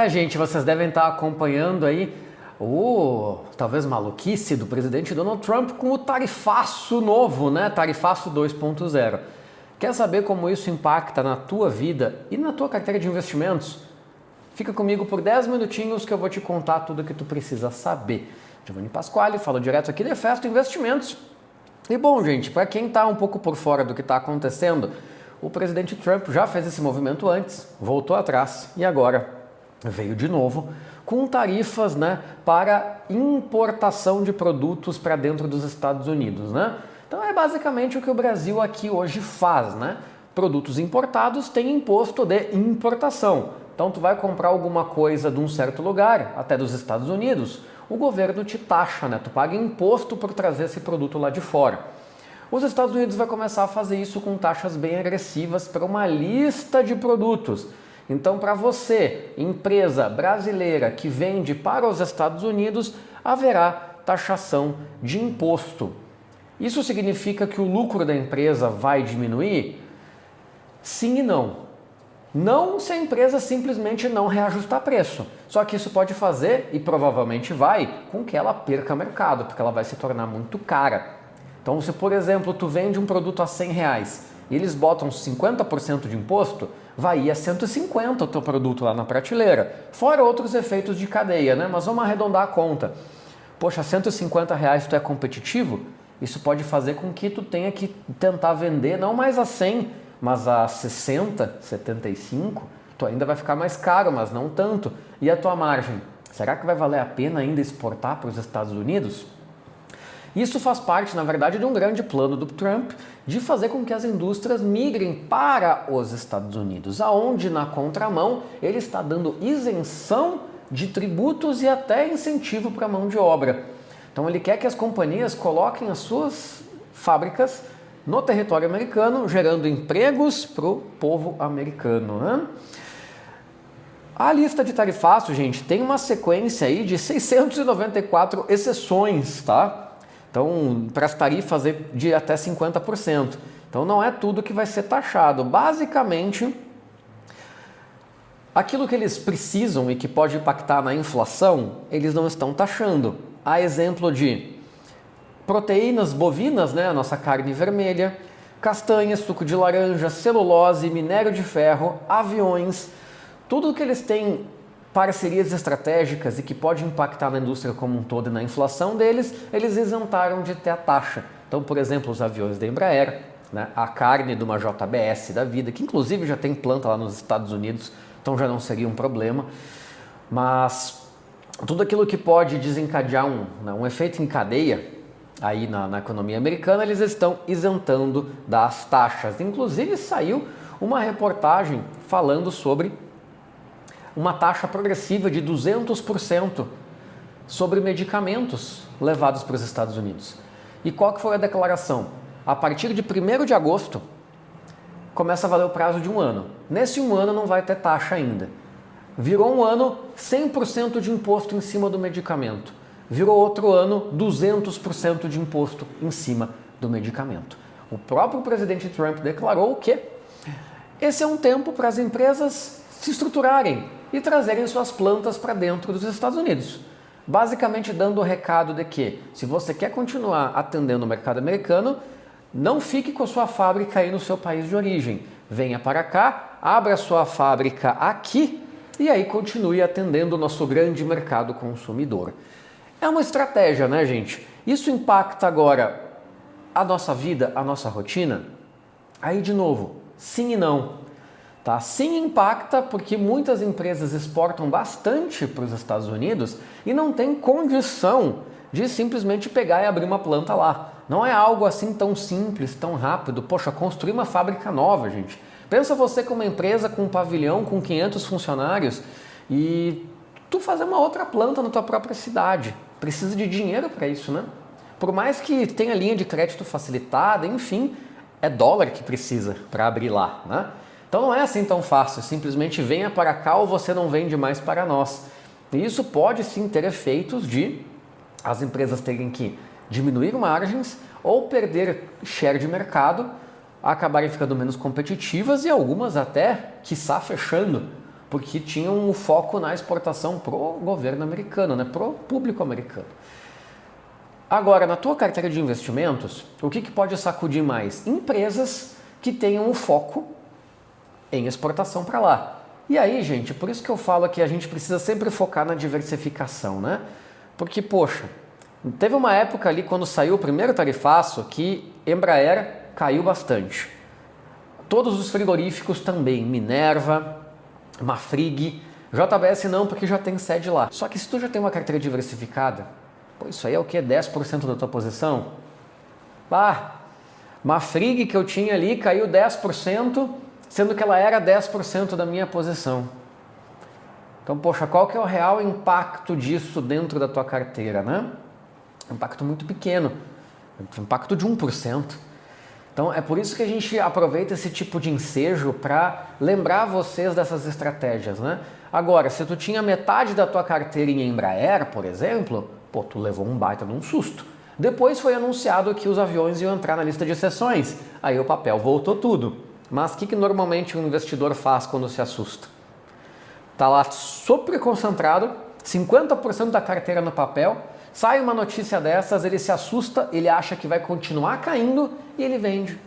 Gente, vocês devem estar acompanhando aí talvez maluquice do presidente Donald Trump com o tarifaço novo, né? Tarifaço 2.0. Quer saber como isso impacta na tua vida e na tua carteira de investimentos? Fica comigo por 10 minutinhos que eu vou te contar tudo o que tu precisa saber. Giovanni Pasquale, falo direto aqui de Festo Investimentos. E bom, gente, para quem está um pouco por fora do que está acontecendo, o presidente Trump já fez esse movimento antes, voltou atrás e agora veio de novo com tarifas, né, para importação de produtos para dentro dos Estados Unidos, né? Então é basicamente o que o Brasil aqui hoje faz, né? Produtos importados têm imposto de importação. Então tu vai comprar alguma coisa de um certo lugar, até dos Estados Unidos, o governo te taxa, né? Tu paga imposto por trazer esse produto lá de fora. Os Estados Unidos vai começar a fazer isso com taxas bem agressivas para uma lista de produtos. Então, para você, empresa brasileira que vende para os Estados Unidos, haverá taxação de imposto. Isso significa que o lucro da empresa vai diminuir? Sim e não. Não se a empresa simplesmente não reajustar preço. Só que isso pode fazer, e provavelmente vai, com que ela perca mercado, porque ela vai se tornar muito cara. Então, se por exemplo, tu vende um produto a R$100 e eles botam 50% de imposto, vai ir a 150 o teu produto lá na prateleira. Fora outros efeitos de cadeia, né? Mas vamos arredondar a conta. Poxa, R$150 tu é competitivo? Isso pode fazer com que tu tenha que tentar vender não mais a 100, mas a 60, 75. Tu ainda vai ficar mais caro, mas não tanto. E a tua margem? Será que vai valer a pena ainda exportar para os Estados Unidos? Isso faz parte, na verdade, de um grande plano do Trump de fazer com que as indústrias migrem para os Estados Unidos, aonde, na contramão, ele está dando isenção de tributos e até incentivo para a mão de obra. Então ele quer que as companhias coloquem as suas fábricas no território americano, gerando empregos para o povo americano, né? A lista de tarifaço, gente, tem uma sequência aí de 694 exceções, tá? Então, para as tarifas de até 50%. Então, não é tudo que vai ser taxado. Basicamente, aquilo que eles precisam e que pode impactar na inflação, eles não estão taxando. Há exemplo de proteínas bovinas, né, a nossa carne vermelha, castanha, suco de laranja, celulose, minério de ferro, aviões, tudo que eles têm parcerias estratégicas e que pode impactar na indústria como um todo e na inflação deles, eles isentaram de ter a taxa. Então, por exemplo, os aviões da Embraer, né, a carne de uma JBS da vida, que inclusive já tem planta lá nos Estados Unidos, então já não seria um problema, mas tudo aquilo que pode desencadear um efeito em cadeia aí na economia americana, eles estão isentando das taxas. Inclusive saiu uma reportagem falando sobre uma taxa progressiva de 200% sobre medicamentos levados para os Estados Unidos. E qual que foi a declaração? A partir de 1º de agosto, começa a valer o prazo de um ano. Nesse um ano não vai ter taxa ainda. Virou um ano 100% de imposto em cima do medicamento. Virou outro ano 200% de imposto em cima do medicamento. O próprio presidente Trump declarou que esse é um tempo para as empresas se estruturarem e trazerem suas plantas para dentro dos Estados Unidos. Basicamente dando o recado de que, se você quer continuar atendendo o mercado americano, não fique com a sua fábrica aí no seu país de origem. Venha para cá, abra sua fábrica aqui e aí continue atendendo o nosso grande mercado consumidor. É uma estratégia, né, gente? Isso impacta agora a nossa vida, a nossa rotina? Aí, de novo, sim e não. Tá? Sim, impacta porque muitas empresas exportam bastante para os Estados Unidos e não tem condição de simplesmente pegar e abrir uma planta lá. Não é algo assim tão simples, tão rápido. Poxa, construir uma fábrica nova, gente. Pensa você com uma empresa com um pavilhão com 500 funcionários e tu fazer uma outra planta na tua própria cidade. Precisa de dinheiro para isso, né? Por mais que tenha linha de crédito facilitada, enfim, é dólar que precisa para abrir lá, né? Então não é assim tão fácil, simplesmente venha para cá ou você não vende mais para nós. E isso pode sim ter efeitos de as empresas terem que diminuir margens ou perder share de mercado, acabarem ficando menos competitivas e algumas até, quiçá, fechando, porque tinham um foco na exportação pro governo americano, né, pro público americano. Agora, na tua carteira de investimentos, o que pode sacudir mais? Empresas que tenham um foco em exportação para lá. E aí, gente, por isso que eu falo que a gente precisa sempre focar na diversificação, né? Porque, poxa, teve uma época ali quando saiu o primeiro tarifaço que Embraer caiu bastante. Todos os frigoríficos também, Minerva, Marfrig, JBS não, porque já tem sede lá. Só que se tu já tem uma carteira diversificada, pô, isso aí é o quê? 10% da tua posição? Marfrig que eu tinha ali caiu 10%, sendo que ela era 10% da minha posição. Então, poxa, qual que é o real impacto disso dentro da tua carteira, né? Um impacto muito pequeno, um impacto de 1%. Então, é por isso que a gente aproveita esse tipo de ensejo para lembrar vocês dessas estratégias, né? Agora, se tu tinha metade da tua carteira em Embraer, por exemplo, pô, tu levou um baita de um susto. Depois foi anunciado que os aviões iam entrar na lista de exceções, aí o papel voltou tudo. Mas o que normalmente um investidor faz quando se assusta? Está lá super concentrado, 50% da carteira no papel, sai uma notícia dessas, ele se assusta, ele acha que vai continuar caindo e ele vende.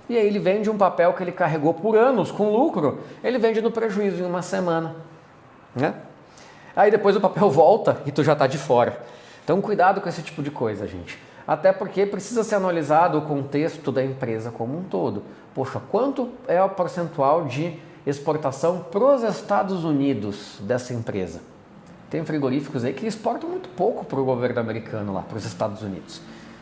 E aí ele vende um papel que ele carregou por anos com lucro, ele vende no prejuízo em uma semana. Né? Aí depois o papel volta e tu já está de fora. Então cuidado com esse tipo de coisa, gente. Até porque precisa ser analisado o contexto da empresa como um todo. Poxa, quanto é o percentual de exportação para os Estados Unidos dessa empresa? Tem frigoríficos aí que exportam muito pouco para o governo americano lá, para os Estados Unidos.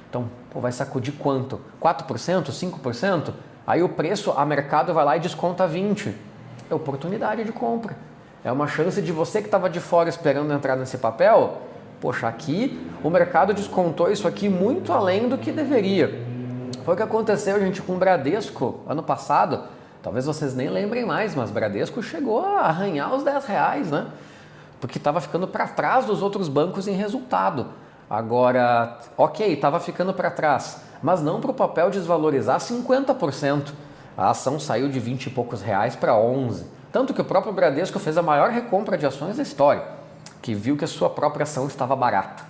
Então, pô, vai sacudir quanto? 4%? 5%? Aí o preço, a mercado vai lá e desconta 20%. É oportunidade de compra. É uma chance de você que estava de fora esperando entrar nesse papel. Poxa, aqui o mercado descontou isso aqui muito além do que deveria. Foi o que aconteceu, gente, com o Bradesco ano passado. Talvez vocês nem lembrem mais, mas Bradesco chegou a arranhar os R$10, né? Porque estava ficando para trás dos outros bancos em resultado. Agora, ok, estava ficando para trás, mas não para o papel desvalorizar 50%. A ação saiu de 20 e poucos reais para 11. Tanto que o próprio Bradesco fez a maior recompra de ações da história, que viu que a sua própria ação estava barata.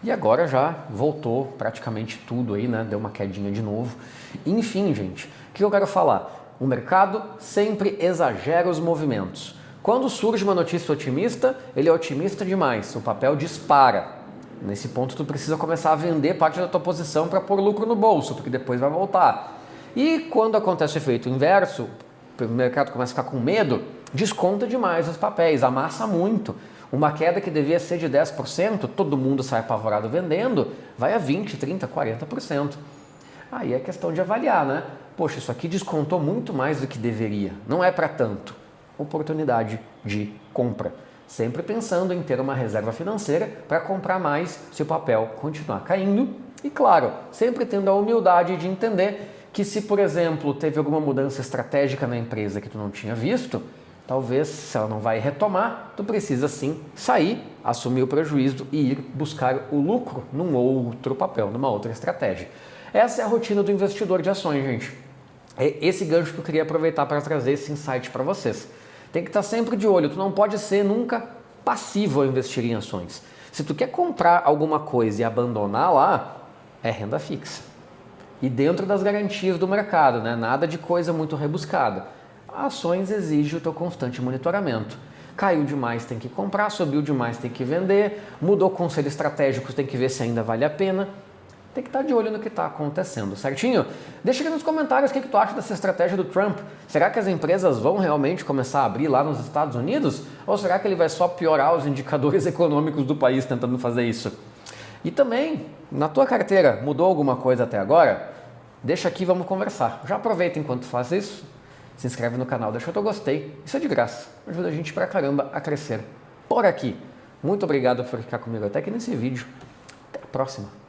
E agora já voltou praticamente tudo aí, né? Deu uma quedinha de novo. Enfim, gente, o que eu quero falar? O mercado sempre exagera os movimentos. Quando surge uma notícia otimista, ele é otimista demais, o papel dispara. Nesse ponto tu precisa começar a vender parte da tua posição para pôr lucro no bolso, porque depois vai voltar. E quando acontece o efeito inverso, o mercado começa a ficar com medo, desconta demais os papéis, amassa muito. Uma queda que devia ser de 10%, todo mundo sai apavorado vendendo, vai a 20%, 30%, 40%. Aí é questão de avaliar, né? Poxa, isso aqui descontou muito mais do que deveria, não é para tanto. Oportunidade de compra. Sempre pensando em ter uma reserva financeira para comprar mais se o papel continuar caindo. E claro, sempre tendo a humildade de entender que se, por exemplo, teve alguma mudança estratégica na empresa que tu não tinha visto, talvez, se ela não vai retomar, tu precisa sim sair, assumir o prejuízo e ir buscar o lucro num outro papel, numa outra estratégia. Essa é a rotina do investidor de ações, gente. É esse gancho que eu queria aproveitar para trazer esse insight para vocês. Tem que estar sempre de olho, tu não pode ser nunca passivo ao investir em ações. Se tu quer comprar alguma coisa e abandonar lá, é renda fixa. E dentro das garantias do mercado, né? Nada de coisa muito rebuscada. Ações exigem o teu constante monitoramento. Caiu demais, tem que comprar, subiu demais, tem que vender, mudou conselho estratégico, tem que ver se ainda vale a pena. Tem que estar de olho no que está acontecendo, certinho? Deixa aqui nos comentários o que tu acha dessa estratégia do Trump. Será que as empresas vão realmente começar a abrir lá nos Estados Unidos? Ou será que ele vai só piorar os indicadores econômicos do país tentando fazer isso? E também, na tua carteira, mudou alguma coisa até agora? Deixa aqui, vamos conversar. Já aproveita enquanto faz isso. Se inscreve no canal, deixa o teu gostei. Isso é de graça. Ajuda a gente pra caramba a crescer por aqui. Muito obrigado por ficar comigo até aqui nesse vídeo. Até a próxima.